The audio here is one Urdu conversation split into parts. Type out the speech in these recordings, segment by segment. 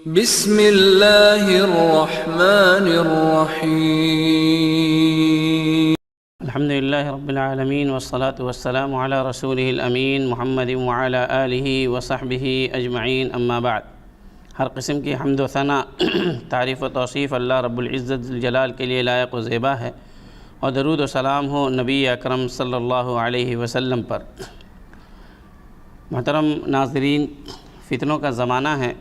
بسم اللہ الرحمن الرحیم الحمدللہ رب العالمین والصلاة والسلام علی رسولہ الامین محمد وعلی آلہ وصحبہ اجمعین اما بعد۔ ہر قسم کی حمد و ثنا تعریف و توصیف اللہ رب العزت ذوالجلال کے لیے لائق و زیبا ہے، اور درود و سلام ہو نبی اکرم صلی اللہ علیہ وسلم پر۔ محترم ناظرین، فتنوں کا زمانہ ہے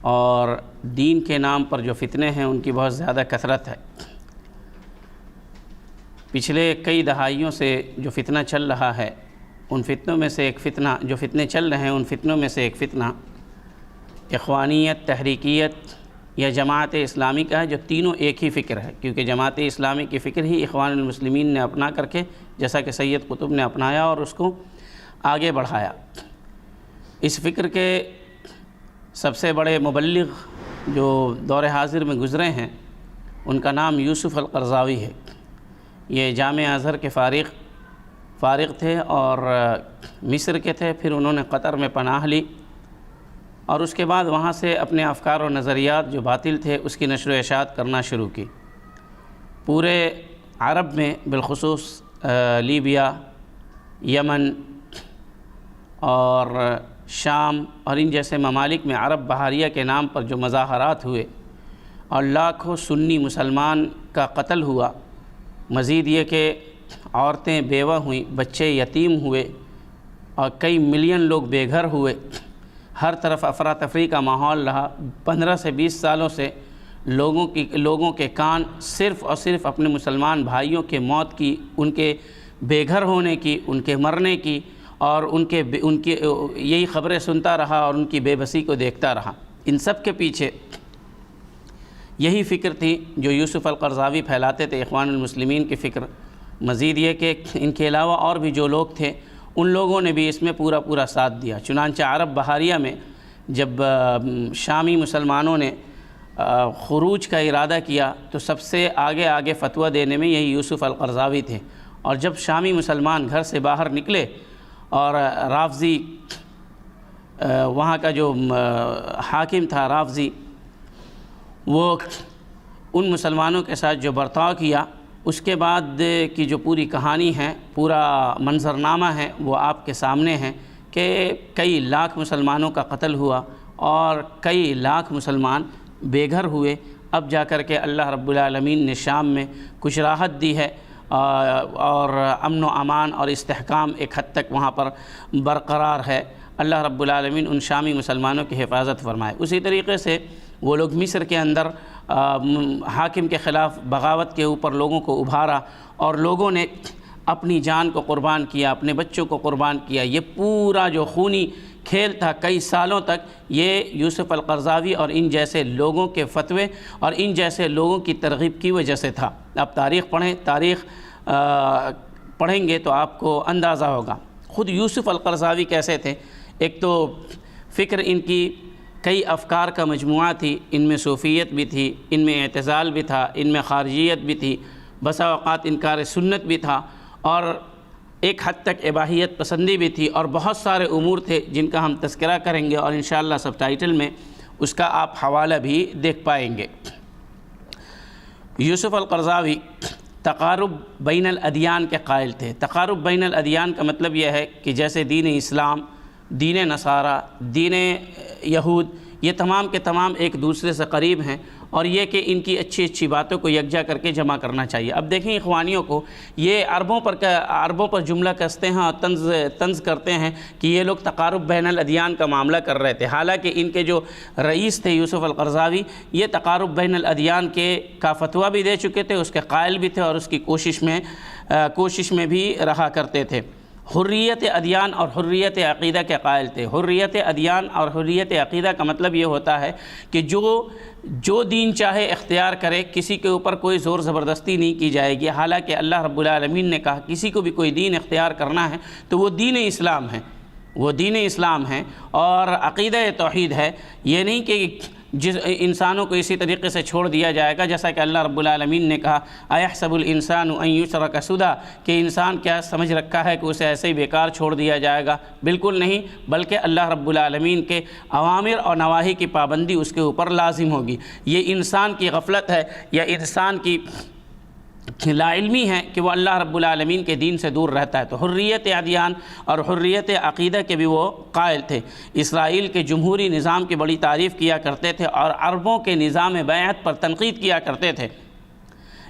اور دین کے نام پر جو فتنے ہیں ان کی بہت زیادہ کثرت ہے۔ پچھلے کئی دہائیوں سے جو فتنہ چل رہا ہے، ان فتنوں میں سے ایک فتنہ جو فتنے چل رہے ہیں ان فتنوں میں سے ایک فتنہ اخوانیت، تحریکیت یا جماعت اسلامی کا ہے، جو تینوں ایک ہی فکر ہے، کیونکہ جماعت اسلامی کی فکر ہی اخوان المسلمین نے اپنا کر کے، جیسا کہ سید قطب نے اپنایا اور اس کو آگے بڑھایا۔ اس فکر کے سب سے بڑے مبلغ جو دور حاضر میں گزرے ہیں ان کا نام یوسف القرضاوی ہے۔ یہ جامعہ ازہر کے فارغ تھے اور مصر کے تھے، پھر انہوں نے قطر میں پناہ لی اور اس کے بعد وہاں سے اپنے افکار و نظریات جو باطل تھے اس کی نشر و اشاعت کرنا شروع کی۔ پورے عرب میں بالخصوص لیبیا، یمن اور شام اور ان جیسے ممالک میں عرب بحاریہ کے نام پر جو مظاہرات ہوئے اور لاکھوں سنی مسلمان کا قتل ہوا، مزید یہ کہ عورتیں بیوہ ہوئیں، بچے یتیم ہوئے اور کئی ملین لوگ بے گھر ہوئے، ہر طرف افراتفری کا ماحول رہا۔ 15 سے 20 سالوں سے لوگوں کے کان صرف اور صرف اپنے مسلمان بھائیوں کے موت کی، ان کے بے گھر ہونے کی، ان کے مرنے کی اور ان کی یہی خبریں سنتا رہا اور ان کی بے بسی کو دیکھتا رہا۔ ان سب کے پیچھے یہی فکر تھی جو یوسف القرضاوی پھیلاتے تھے، اخوان المسلمین کی فکر۔ مزید یہ کہ ان کے علاوہ اور بھی جو لوگ تھے ان لوگوں نے بھی اس میں پورا ساتھ دیا۔ چنانچہ عرب بحاریہ میں جب شامی مسلمانوں نے خروج کا ارادہ کیا تو سب سے آگے فتویٰ دینے میں یہی یوسف القرضاوی تھے، اور جب شامی مسلمان گھر سے باہر نکلے اور رافضی وہاں کا جو حاکم تھا رافضی، وہ ان مسلمانوں کے ساتھ جو برتاؤ کیا، اس کے بعد کی جو پوری کہانی ہے، پورا منظرنامہ ہے، وہ آپ کے سامنے ہے کہ کئی لاکھ مسلمانوں کا قتل ہوا اور کئی لاکھ مسلمان بے گھر ہوئے۔ اب جا کر کے اللہ رب العالمین نے شام میں کچھ راحت دی ہے اور امن و امان اور استحکام ایک حد تک وہاں پر برقرار ہے۔ اللہ رب العالمین ان شامی مسلمانوں کی حفاظت فرمائے۔ اسی طریقے سے وہ لوگ مصر کے اندر حاکم کے خلاف بغاوت کے اوپر لوگوں کو ابھارا اور لوگوں نے اپنی جان کو قربان کیا، اپنے بچوں کو قربان کیا۔ یہ پورا جو خونی کھیل تھا کئی سالوں تک، یہ یوسف القرضاوی اور ان جیسے لوگوں کے فتوے اور ان جیسے لوگوں کی ترغیب کی وجہ سے تھا۔ اب تاریخ پڑھیں گے تو آپ کو اندازہ ہوگا خود یوسف القرضاوی کیسے تھے۔ ایک تو فکر ان کی کئی افکار کا مجموعہ تھی، ان میں صوفیت بھی تھی، ان میں اعتزال بھی تھا، ان میں خارجیت بھی تھی، بسا اوقات انکار سنت بھی تھا، اور ایک حد تک اباحیت پسندی بھی تھی، اور بہت سارے امور تھے جن کا ہم تذکرہ کریں گے اور انشاءاللہ سب ٹائٹل میں اس کا آپ حوالہ بھی دیکھ پائیں گے۔ یوسف القرضاوی تقارب بین الادیان کے قائل تھے۔ تقارب بین الادیان کا مطلب یہ ہے کہ جیسے دین اسلام، دین نصارہ، دین یہود، یہ تمام کے تمام ایک دوسرے سے قریب ہیں، اور یہ کہ ان کی اچھی باتوں کو یکجا کر کے جمع کرنا چاہیے۔ اب دیکھیں اخوانیوں کو، یہ عربوں پر جملہ کستے ہیں اور طنز کرتے ہیں کہ یہ لوگ تقارب بین الادیان کا معاملہ کر رہے تھے، حالانکہ ان کے جو رئیس تھے یوسف القرضاوی، یہ تقارب بین الادیان کا فتویٰ بھی دے چکے تھے، اس کے قائل بھی تھے اور اس کی کوشش میں بھی رہا کرتے تھے۔ حریت ادیان اور حریت عقیدہ کے قائل تھے۔ حریت ادیان اور حریت عقیدہ کا مطلب یہ ہوتا ہے کہ جو دین چاہے اختیار کرے، کسی کے اوپر کوئی زور زبردستی نہیں کی جائے گی، حالانکہ اللہ رب العالمین نے کہا کسی کو بھی کوئی دین اختیار کرنا ہے تو وہ دین اسلام ہے، اور عقیدہ توحید ہے۔ یہ نہیں کہ انسانوں کو اسی طریقے سے چھوڑ دیا جائے گا، جیسا کہ اللہ رب العالمین نے کہا ایحسب الانسان ان یترک سدی، کہ انسان کیا سمجھ رکھا ہے کہ اسے ایسے ہی بیکار چھوڑ دیا جائے گا؟ بالکل نہیں، بلکہ اللہ رب العالمین کے اوامر اور نواہی کی پابندی اس کے اوپر لازم ہوگی۔ یہ انسان کی غفلت ہے یا انسان کی لا علمی ہے کہ وہ اللہ رب العالمین کے دین سے دور رہتا ہے۔ تو حریت ادیان اور حریت عقیدہ کے بھی وہ قائل تھے۔ اسرائیل کے جمہوری نظام کی بڑی تعریف کیا کرتے تھے اور عربوں کے نظام بیعت پر تنقید کیا کرتے تھے۔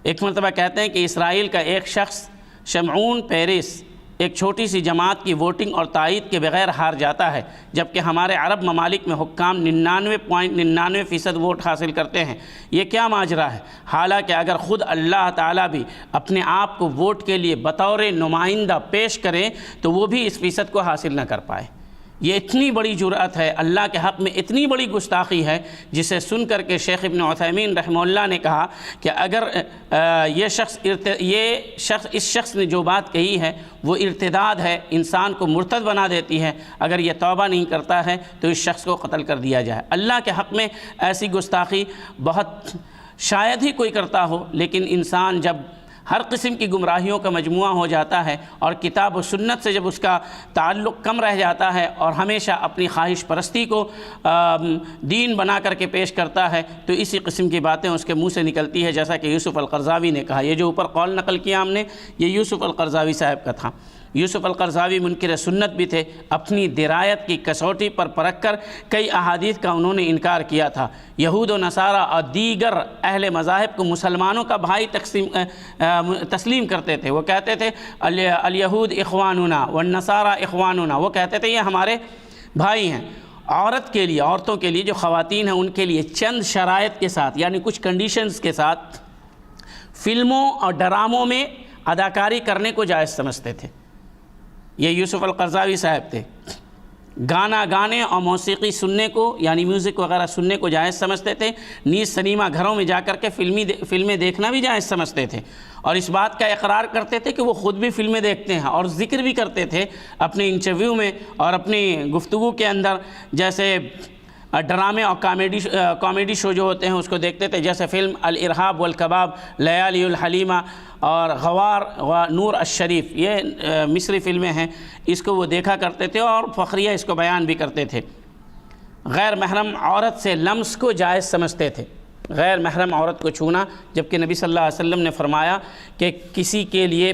ایک مرتبہ کہتے ہیں کہ اسرائیل کا ایک شخص شمعون پیرس ایک چھوٹی سی جماعت کی ووٹنگ اور تائید کے بغیر ہار جاتا ہے، جبکہ ہمارے عرب ممالک میں حکام 99.99% ووٹ حاصل کرتے ہیں۔ یہ کیا ماجرا ہے؟ حالانکہ اگر خود اللہ تعالیٰ بھی اپنے آپ کو ووٹ کے لیے بطور نمائندہ پیش کریں تو وہ بھی اس فیصد کو حاصل نہ کر پائے۔ یہ اتنی بڑی جرأت ہے، اللہ کے حق میں اتنی بڑی گستاخی ہے، جسے سن کر کے شیخ ابن عثیمین رحمہ اللہ نے کہا کہ اگر اس شخص نے جو بات کہی ہے وہ ارتداد ہے، انسان کو مرتد بنا دیتی ہے، اگر یہ توبہ نہیں کرتا ہے تو اس شخص کو قتل کر دیا جائے۔ اللہ کے حق میں ایسی گستاخی بہت شاید ہی کوئی کرتا ہو، لیکن انسان جب ہر قسم کی گمراہیوں کا مجموعہ ہو جاتا ہے اور کتاب و سنت سے جب اس کا تعلق کم رہ جاتا ہے اور ہمیشہ اپنی خواہش پرستی کو دین بنا کر کے پیش کرتا ہے، تو اسی قسم کی باتیں اس کے منہ سے نکلتی ہے، جیسا کہ یوسف القرضاوی نے کہا۔ یہ جو اوپر قول نقل کیا ہم نے، یہ یوسف القرضاوی صاحب کا تھا۔ یوسف القرضاوی منکر سنت بھی تھے، اپنی درایت کی کسوٹی پر پرکھ کر کئی احادیث کا انہوں نے انکار کیا تھا۔ یہود و نصارہ اور دیگر اہل مذاہب کو مسلمانوں کا بھائی تسلیم کرتے تھے۔ وہ کہتے تھے الیہود اخواننا والنصارى اخواننا، وہ کہتے تھے یہ ہمارے بھائی ہیں۔ عورت کے لیے، عورتوں کے لیے جو خواتین ہیں ان کے لیے چند شرائط کے ساتھ، یعنی کچھ کنڈیشنز کے ساتھ فلموں اور ڈراموں میں اداکاری کرنے کو جائز سمجھتے تھے۔ یہ یوسف القرضاوی صاحب تھے۔ گانا گانے اور موسیقی سننے کو، یعنی میوزک وغیرہ سننے کو جائز سمجھتے تھے۔ نیز سنیما گھروں میں جا کر کے فلمیں دیکھنا بھی جائز سمجھتے تھے، اور اس بات کا اقرار کرتے تھے کہ وہ خود بھی فلمیں دیکھتے ہیں، اور ذکر بھی کرتے تھے اپنے انٹرویو میں اور اپنی گفتگو کے اندر، جیسے ڈرامے اور کامیڈی شو جو ہوتے ہیں اس کو دیکھتے تھے، جیسے فلم الارہاب والکباب، لیالی الحلیمہ اور غوار و نور الشریف، یہ مصری فلمیں ہیں، اس کو وہ دیکھا کرتے تھے اور فخریہ اس کو بیان بھی کرتے تھے۔ غیر محرم عورت سے لمس کو جائز سمجھتے تھے، غیر محرم عورت کو چھونا، جبکہ نبی صلی اللہ علیہ وسلم نے فرمایا کہ کسی کے لیے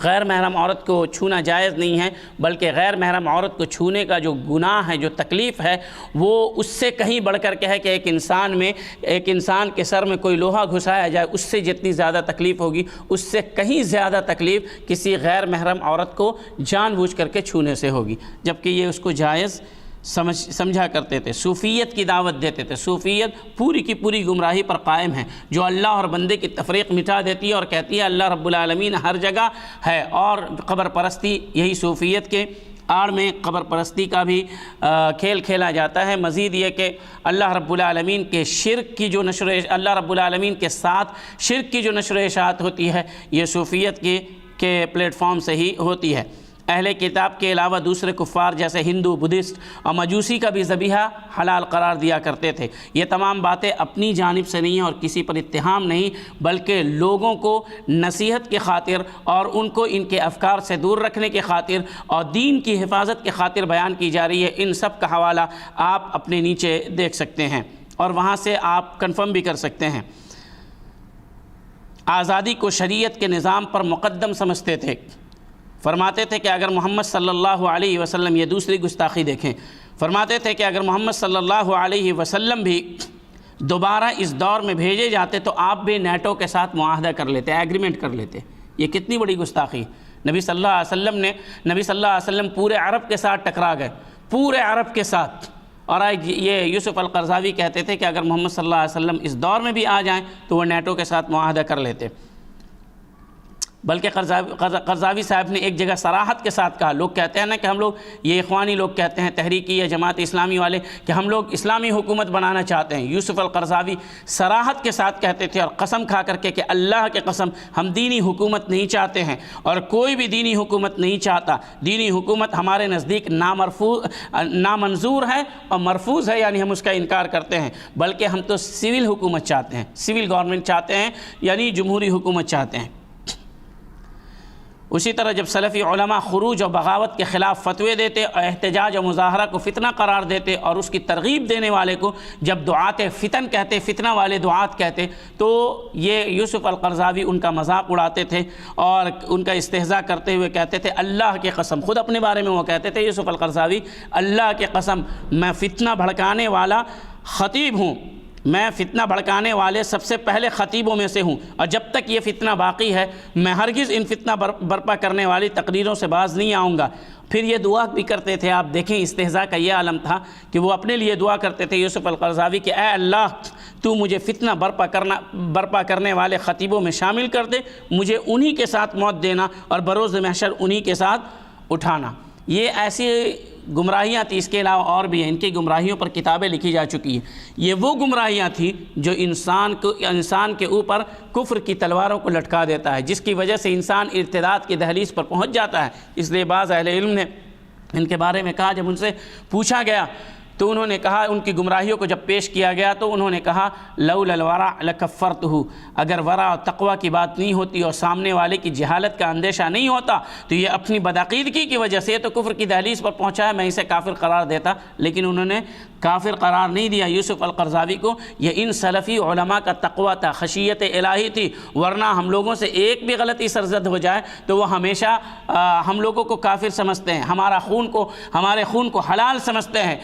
غیر محرم عورت کو چھونا جائز نہیں ہے، بلکہ غیر محرم عورت کو چھونے کا جو گناہ ہے، جو تکلیف ہے، وہ اس سے کہیں بڑھ کر کے ہے کہ ایک انسان کے سر میں کوئی لوہا گھسایا جائے، اس سے جتنی زیادہ تکلیف ہوگی، اس سے کہیں زیادہ تکلیف کسی غیر محرم عورت کو جان بوجھ کر کے چھونے سے ہوگی، جبکہ یہ اس کو جائز سمجھا کرتے تھے۔ صوفیت کی دعوت دیتے تھے۔ صوفیت پوری کی پوری گمراہی پر قائم ہے، جو اللہ اور بندے کی تفریق مٹا دیتی ہے اور کہتی ہے اللہ رب العالمین ہر جگہ ہے، اور قبر پرستی، یہی صوفیت کے آڑ میں قبر پرستی کا بھی کھیل کھیلا جاتا ہے۔ مزید یہ کہ اللہ رب العالمین کے شرک کی جو اللہ رب العالمین کے ساتھ شرک کی جو نشر و اشاعت ہوتی ہے، یہ صوفیت کے پلیٹ فارم سے ہی ہوتی ہے۔ اہل کتاب کے علاوہ دوسرے کفار جیسے ہندو، بدھسٹ اور مجوسی کا بھی ذبیحہ حلال قرار دیا کرتے تھے۔ یہ تمام باتیں اپنی جانب سے نہیں ہیں اور کسی پر اتہام نہیں، بلکہ لوگوں کو نصیحت کی خاطر اور ان کو ان کے افکار سے دور رکھنے کی خاطر اور دین کی حفاظت کی خاطر بیان کی جا رہی ہے۔ ان سب کا حوالہ آپ اپنے نیچے دیکھ سکتے ہیں اور وہاں سے آپ کنفرم بھی کر سکتے ہیں۔ آزادی کو شریعت کے نظام پر مقدم سمجھتے تھے۔ فرماتے تھے کہ اگر محمد صلی اللہ علیہ وسلم، یہ دوسری گستاخی دیکھیں، فرماتے تھے کہ اگر محمد صلی اللہ علیہ وسلم بھی دوبارہ اس دور میں بھیجے جاتے تو آپ بھی نیٹو کے ساتھ معاہدہ کر لیتے، ایگریمنٹ کر لیتے۔ یہ کتنی بڑی گستاخی! نبی صلی اللہ علیہ وسلم پورے عرب کے ساتھ ٹکرا گئے، پورے عرب کے ساتھ، اور یہ یوسف القرضاوی کہتے تھے کہ اگر محمد صلی اللہ علیہ وسلم اس دور میں بھی آ جائیں تو وہ نیٹو کے ساتھ معاہدہ کر لیتے۔ بلکہ قرضاوی صاحب نے ایک جگہ صراحت کے ساتھ کہا، لوگ کہتے ہیں نا کہ ہم لوگ، یہ اخوانی لوگ کہتے ہیں، تحریکی یا جماعت اسلامی والے، کہ ہم لوگ اسلامی حکومت بنانا چاہتے ہیں۔ یوسف القرضاوی صراحت کے ساتھ کہتے تھے اور قسم کھا کر کے کہ اللہ کے قسم ہم دینی حکومت نہیں چاہتے ہیں، اور کوئی بھی دینی حکومت نہیں چاہتا۔ دینی حکومت ہمارے نزدیک نامنظور ہے اور مرفوض ہے، یعنی ہم اس کا انکار کرتے ہیں، بلکہ ہم تو سول حکومت چاہتے ہیں، سول گورنمنٹ چاہتے ہیں، یعنی جمہوری حکومت چاہتے ہیں۔ اسی طرح جب سلفی علماء خروج اور بغاوت کے خلاف فتوے دیتے اور احتجاج اور مظاہرہ کو فتنہ قرار دیتے اور اس کی ترغیب دینے والے کو جب دعات فتن کہتے، فتنہ والے دعات کہتے، تو یہ یوسف القرضاوی ان کا مذاق اڑاتے تھے اور ان کا استہزاء کرتے ہوئے کہتے تھے اللہ کی قسم، خود اپنے بارے میں وہ کہتے تھے یوسف القرضاوی، اللہ کی قسم میں فتنہ بھڑکانے والا خطیب ہوں، میں فتنہ بھڑکانے والے سب سے پہلے خطیبوں میں سے ہوں، اور جب تک یہ فتنہ باقی ہے میں ہرگز ان فتنہ برپا کرنے والی تقریروں سے باز نہیں آؤں گا۔ پھر یہ دعا بھی کرتے تھے، آپ دیکھیں استہزاء کا یہ عالم تھا کہ وہ اپنے لیے دعا کرتے تھے یوسف القرضاوی کہ اے اللہ تو مجھے فتنہ برپا کرنے والے خطیبوں میں شامل کر دے، مجھے انہی کے ساتھ موت دینا اور بروز محشر انہی کے ساتھ اٹھانا۔ یہ ایسی گمراہیاں تھیں، اس کے علاوہ اور بھی ہیں، ان کی گمراہیوں پر کتابیں لکھی جا چکی ہیں۔ یہ وہ گمراہیاں تھیں جو انسان کے اوپر کفر کی تلواروں کو لٹکا دیتا ہے، جس کی وجہ سے انسان ارتداد کی دہلیز پر پہنچ جاتا ہے۔ اس لیے بعض اہل علم نے ان کے بارے میں کہا، جب ان سے پوچھا گیا تو انہوں نے کہا، ان کی گمراہیوں کو جب پیش کیا گیا تو انہوں نے کہا لولا الورع لکفرتہ، اگر ورع اور تقوی کی بات نہیں ہوتی اور سامنے والے کی جہالت کا اندیشہ نہیں ہوتا تو یہ اپنی بدعقیدگی کی وجہ سے تو کفر کی دہلیز پر پہنچا ہے، میں اسے کافر قرار دیتا، لیکن انہوں نے کافر قرار نہیں دیا یوسف القرضاوی کو۔ یہ ان سلفی علماء کا تقوی تھا، خشیت الہی تھی، ورنہ ہم لوگوں سے ایک بھی غلطی سرزد ہو جائے تو وہ ہمیشہ ہم لوگوں کو کافر سمجھتے ہیں، ہمارے خون کو حلال سمجھتے ہیں۔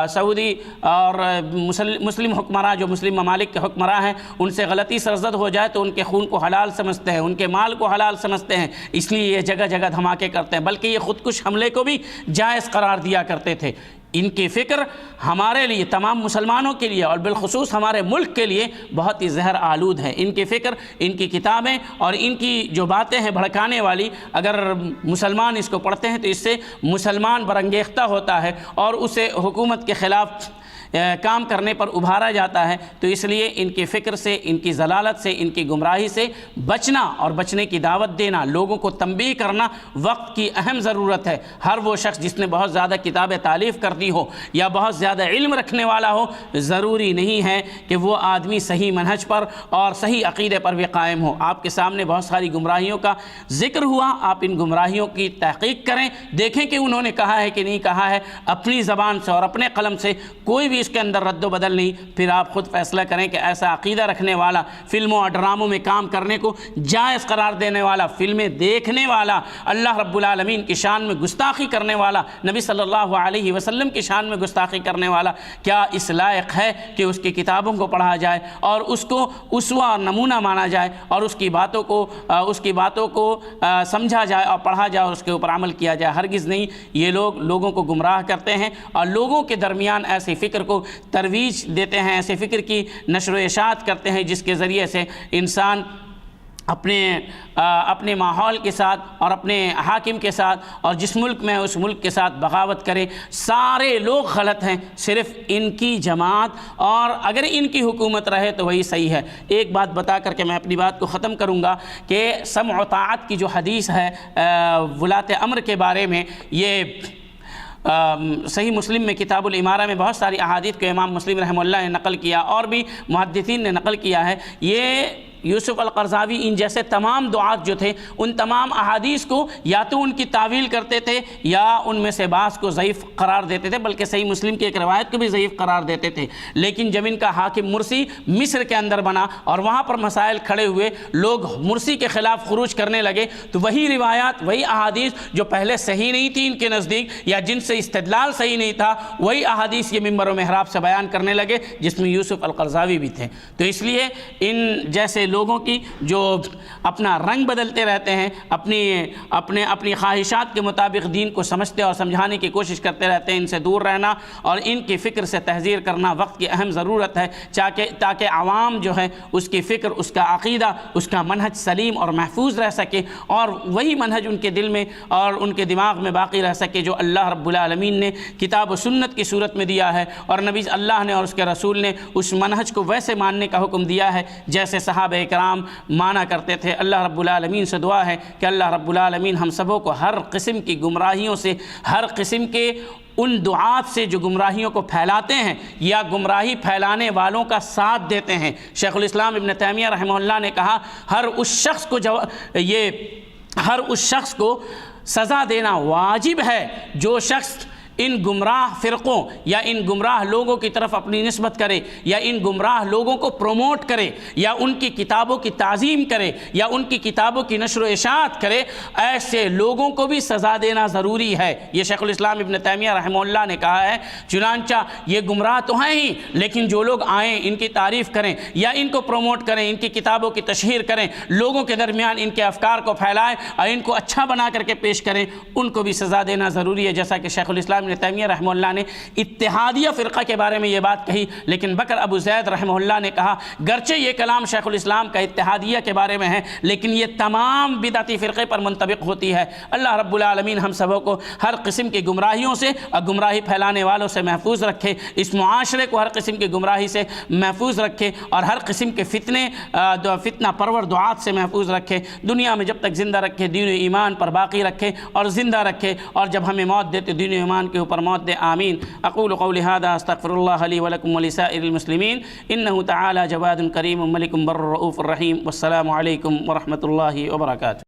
سعودی اور مسلم حکمراں جو مسلم ممالک کے حکمراں ہیں، ان سے غلطی سرزد ہو جائے تو ان کے خون کو حلال سمجھتے ہیں، ان کے مال کو حلال سمجھتے ہیں، اس لیے یہ جگہ جگہ دھماکے کرتے ہیں، بلکہ یہ خودکش حملے کو بھی جائز قرار دیا کرتے تھے۔ ان کی فکر ہمارے لیے، تمام مسلمانوں کے لیے اور بالخصوص ہمارے ملک کے لیے بہت ہی زہر آلود ہے۔ ان کی فکر، ان کی کتابیں اور ان کی جو باتیں ہیں بھڑکانے والی، اگر مسلمان اس کو پڑھتے ہیں تو اس سے مسلمان برانگیختہ ہوتا ہے اور اسے حکومت کے خلاف کام کرنے پر ابھارا جاتا ہے۔ تو اس لیے ان کی فکر سے، ان کی ضلالت سے، ان کی گمراہی سے بچنا اور بچنے کی دعوت دینا، لوگوں کو تنبیہ کرنا وقت کی اہم ضرورت ہے۔ ہر وہ شخص جس نے بہت زیادہ کتابیں تالیف کر دی ہو یا بہت زیادہ علم رکھنے والا ہو، ضروری نہیں ہے کہ وہ آدمی صحیح منہج پر اور صحیح عقیدے پر بھی قائم ہو۔ آپ کے سامنے بہت ساری گمراہیوں کا ذکر ہوا، آپ ان گمراہیوں کی تحقیق کریں، دیکھیں کہ انہوں نے کہا ہے کہ نہیں کہا ہے، اپنی زبان سے اور اپنے قلم سے کوئی بھی اس کے اندر رد و بدل نہیں، پھر آپ خود فیصلہ کریں کہ ایسا عقیدہ رکھنے والا، فلموں اور ڈراموں میں کام کرنے کو جائز قرار دینے والا، فلمیں دیکھنے والا، اللہ رب العالمین کی شان میں گستاخی کرنے والا، نبی صلی اللہ علیہ وسلم کی شان میں گستاخی کرنے والا، کیا اس لائق ہے کہ اس کی کتابوں کو پڑھا جائے اور اس کو اسوہ اور نمونہ مانا جائے اور اس کی باتوں کو سمجھا جائے اور پڑھا جائے اور اس کے اوپر عمل کیا جائے؟ ہرگز نہیں۔ یہ لوگوں کو گمراہ کرتے ہیں اور لوگوں کے درمیان ایسی فکر کو ترویج دیتے ہیں، ایسے فکر کی نشر و اشاعت کرتے ہیں جس کے ذریعے سے انسان اپنے ماحول کے ساتھ اور اپنے حاکم کے ساتھ اور جس ملک میں اس ملک کے ساتھ بغاوت کرے۔ سارے لوگ غلط ہیں، صرف ان کی جماعت اور اگر ان کی حکومت رہے تو وہی صحیح ہے۔ ایک بات بتا کر کے میں اپنی بات کو ختم کروں گا کہ سمع و طاعت کی جو حدیث ہے ولاۃ امر کے بارے میں، یہ صحیح مسلم میں کتاب الامارہ میں بہت ساری احادیث کو امام مسلم رحمہ اللہ نے نقل کیا اور بھی محدثین نے نقل کیا ہے۔ یہ یوسف القرضاوی ان جیسے تمام دعات جو تھے ان تمام احادیث کو یا تو ان کی تعویل کرتے تھے یا ان میں سے بعض کو ضعیف قرار دیتے تھے، بلکہ صحیح مسلم کی ایک روایت کو بھی ضعیف قرار دیتے تھے۔ لیکن جب ان کا حاکم مرسی مصر کے اندر بنا اور وہاں پر مسائل کھڑے ہوئے، لوگ مرسی کے خلاف خروج کرنے لگے، تو وہی روایات، وہی احادیث جو پہلے صحیح نہیں تھی ان کے نزدیک یا جن سے استدلال صحیح نہیں تھا، وہی احادیث یہ ممبر و محراب سے بیان کرنے لگے جس میں یوسف القرضاوی بھی تھے۔ تو اس لیے ان جیسے لوگوں کی جو اپنا رنگ بدلتے رہتے ہیں، اپنی خواہشات کے مطابق دین کو سمجھتے اور سمجھانے کی کوشش کرتے رہتے ہیں، ان سے دور رہنا اور ان کی فکر سے تحذیر کرنا وقت کی اہم ضرورت ہے، تاکہ عوام جو ہے اس کی فکر، اس کا عقیدہ، اس کا منہج سلیم اور محفوظ رہ سکے، اور وہی منہج ان کے دل میں اور ان کے دماغ میں باقی رہ سکے جو اللہ رب العالمین نے کتاب و سنت کی صورت میں دیا ہے، اور نبی اللہ نے اور اس کے رسول نے اس منہج کو ویسے ماننے کا حکم دیا ہے جیسے صحابہ کرام مانا کرتے تھے۔ اللہ رب العالمین سے دعا ہے کہ اللہ رب العالمین ہم سبوں کو ہر قسم کی گمراہیوں سے، ہر قسم کے ان دعات سے جو گمراہیوں کو پھیلاتے ہیں یا گمراہی پھیلانے والوں کا ساتھ دیتے ہیں۔ شیخ الاسلام ابن تیمیہ رحمہ اللہ نے کہا ہر اس شخص کو سزا دینا واجب ہے جو شخص ان گمراہ فرقوں یا ان گمراہ لوگوں کی طرف اپنی نسبت کرے، یا ان گمراہ لوگوں کو پروموٹ کرے، یا ان کی کتابوں کی تعظیم کرے، یا ان کی کتابوں کی نشر و اشاعت کرے۔ ایسے لوگوں کو بھی سزا دینا ضروری ہے، یہ شیخ الاسلام ابن تیمیہ رحمہ اللہ نے کہا ہے۔ چنانچہ یہ گمراہ تو ہیں ہی، لیکن جو لوگ آئیں ان کی تعریف کریں یا ان کو پروموٹ کریں، ان کی کتابوں کی تشہیر کریں، لوگوں کے درمیان ان کے افکار کو پھیلائیں اور ان کو اچھا بنا کر کے پیش کریں، ان کو بھی سزا دینا ضروری ہے۔ جیسا کہ شیخ الاسلام ابن تیمیہ رحمہ اللہ نے اتحادیہ فرقہ کے بارے میں یہ بات کہی، لیکن بکر ابو زید رحمہ اللہ نے کہا گرچہ یہ کلام شیخ الاسلام کا اتحادیہ کے بارے میں ہے، لیکن یہ تمام بدعتی فرقے پر منطبق ہوتی ہے۔ اللہ رب العالمین ہم سبوں کو ہر قسم کی گمراہیوں سے اور گمراہی پھیلانے والوں سے محفوظ رکھے، اس معاشرے کو ہر قسم کی گمراہی سے محفوظ رکھے، اور ہر قسم کے فتنہ پرور دعات سے محفوظ رکھے، دنیا میں جب تک زندہ رکھے دین و ایمان پر باقی رکھے اور زندہ رکھے، اور جب ہمیں موت دیتے دین و ایمان کے اوپر موت دے۔ آمین۔ اقول قولی ھذا استغفر اللہ لی ولکم ولسائر المسلمین انہ تعالی جواد کریم ملک بر رؤوف الرحیم۔ والسلام علیکم ورحمۃ اللہ وبرکاتہ۔